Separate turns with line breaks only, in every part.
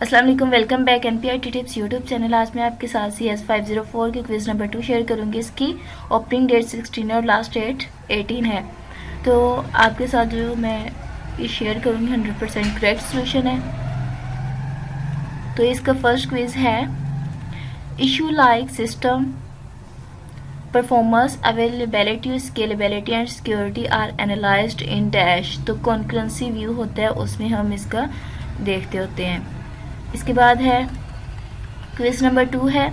अस्सलाम वालेकुम, welcome back NPIT tips YouTube channel. आज मैं आपके साथ CS504 के क्विज़ नंबर 2 शेयर करूंगी। इसकी ओपनिंग डेट 16 और लास्ट डेट 18 है। तो आपके साथ जो मैं ये शेयर करूंगी 100% करेक्ट सोल्यूशन है। तो इसका फर्स्ट क्विज़ है, issue like system performance availability scalability and security are analysed in dash. तो कॉन्करेंसी व्यू होता है, उसमें हम इसका देखते होते हैं। इसके बाद है क्विज नंबर 2 है,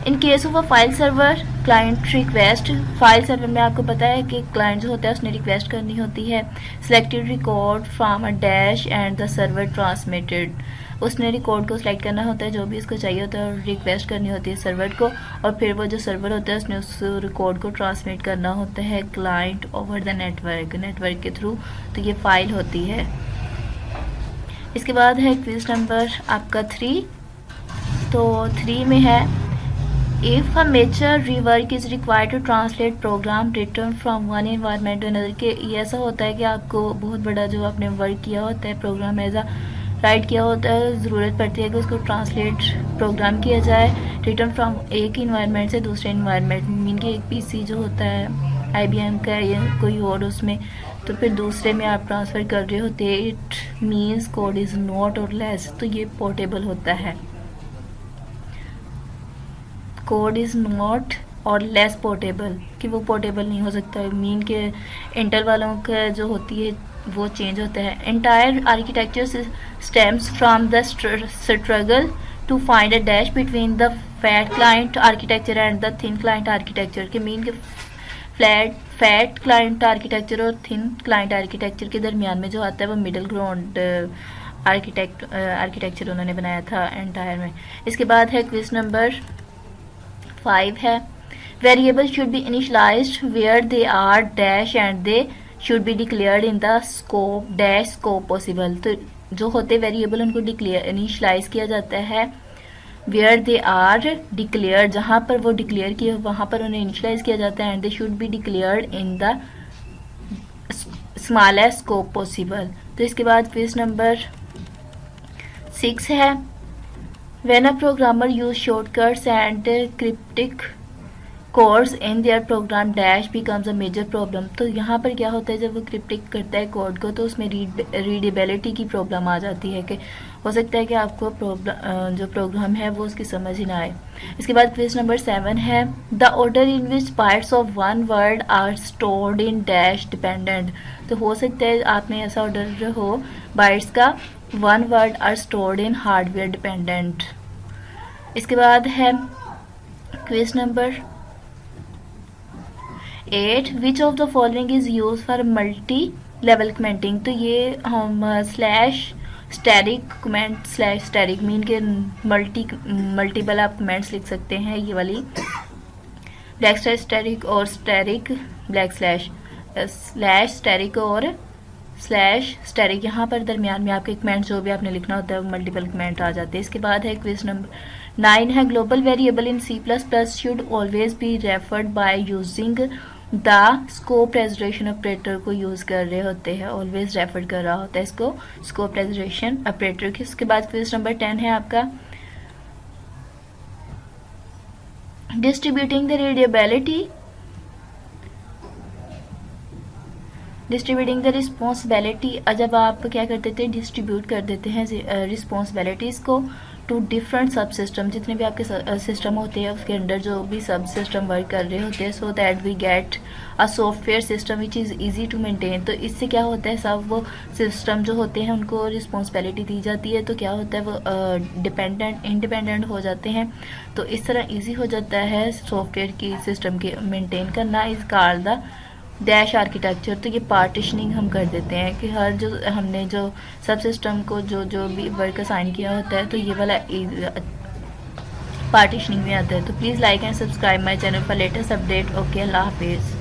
in case of a file server client request. File server में आपको पता है कि क्लाइंट जो होता है उसने रिक्वेस्ट करनी होती है। Selected record from a dash and the server transmitted. उसने रिकॉर्ड को सिलेक्ट करना होता है जो भी उसको चाहिए होता है और रिक्वेस्ट करनी होती है सर्वर को, और फिर वो जो सर्वर होता है उसने उस रिकॉर्ड को ट्रांसमिट करना होता है क्लाइंट ओवर द नेटवर्क के थ्रू। तो ये फाइल होती है। इसके बाद है क्विज नंबर आपका 3। तो 3 में है, if a major rework is required to translate program return from one environment to another. के ये ऐसा होता है कि आपको बहुत बड़ा जो आपने वर्क किया होता है, प्रोग्राम ऐसा राइट किया होता है, ज़रूरत पड़ती है कि उसको ट्रांसलेट प्रोग्राम किया जाए रिटर्न फ्रॉम एक इन्वायरमेंट से दूसरे इन्वायरमेंट। मीन कि एक पीसी जो होता है IBM का या कोई और उसमें, तो फिर दूसरे में आप ट्रांसफ़र कर रहे होते हैं। It means code is not और लेस। तो ये पोर्टेबल होता है, कोड इज़ नॉट और लेस पोर्टेबल, कि वो पोर्टेबल नहीं हो सकता। मीन के इंटेल वालों का जो होती है वो चेंज होता है। Entire architecture stems from the struggle to find a dash between the fat client architecture and the thin client architecture. के मीन के फैट क्लाइंट आर्किटेक्चर और थिन क्लाइंट आर्किटेक्चर के दरमियान में जो आता है वो मिडल ग्राउंड आर्किटेक्चर उन्होंने बनाया था एंटायर में। इसके बाद है क्विज नंबर 5 है, variable should be initialised where they are dash and they should be declared in the scope dash scope possible. तो जो होते वेरिएबल उनको इनिशियलाइज किया जाता है वेयर दे आर डिक्लेयर, जहाँ पर वो डिक्लेयर किए वहाँ पर उन्हें इनिशियलाइज किया जाता है। And they should be declared in the smallest scope possible. तो इसके बाद क्विज नंबर 6 है, when a programmer use shortcuts and cryptic codes in their program dash becomes a major problem. तो यहाँ पर क्या होता है, जब वो क्रिप्टिक करता है कोड को तो उसमें रीडेबिलिटी की प्रॉब्लम आ जाती है, कि हो सकता है कि आपको जो प्रोग्राम है वो उसकी समझ ही ना आए। इसके बाद क्विज नंबर 7 है, the order in which bytes of one word are stored in dash dependent. तो हो सकता है आपने ऐसा ऑर्डर हो बाइट्स का, one word are stored in hardware dependent. इसके बाद है quiz number 8, which of the following is use for multi level commenting. तो ये हम slash static comment slash static mean के मल्टीपल आप कमेंट्स लिख सकते हैं। ये वाली ब्लैक स्लैश स्टैटिक और static black slash slash static और स्लैश स्टैटिक, यहाँ पर दरमियान में आपके कमेंट जो भी आपने लिखना होता है वो मल्टीपल कमेंट आ जाते हैं। इसके बाद है क्विज नंबर 9 है, global variable in C++ should always be referred by using the scope resolution operator को यूज कर रहे होते हैं, ऑलवेज रेफर कर रहा होता है इसको स्कोप रेजोल्यूशन ऑपरेटर की। उसके बाद क्विज नंबर 10 है आपका, डिस्ट्रीब्यूटिंग द रिस्पॉन्सिबिलिटी। जब आप क्या करते थे, डिस्ट्रीब्यूट कर देते हैं रिस्पॉन्सिबिलिटीज़ को टू डिफरेंट सब सिस्टम। जितने भी आपके सिस्टम होते हैं उसके अंडर जो भी सब सिस्टम वर्क कर रहे होते हैं, so that we get a software system which is easy to maintain. तो इससे क्या होता है, सब वो सिस्टम जो होते हैं उनको रिस्पॉन्सिबिलिटी दी जाती है, तो क्या होता है वो इंडिपेंडेंट हो जाते हैं। तो इस तरह ईजी हो जाता है सॉफ्टवेयर की सिस्टम के मेंटेन करना। इस कॉल्ड द डैश आर्किटेक्चर। तो ये पार्टीशनिंग हम कर देते हैं कि हर जो हमने जो सब सिस्टम को जो भी वर्क असाइन किया होता है तो ये वाला पार्टीशनिंग में आता है। तो please like and subscribe my channel for latest update. Okay, Allah हाफिज़।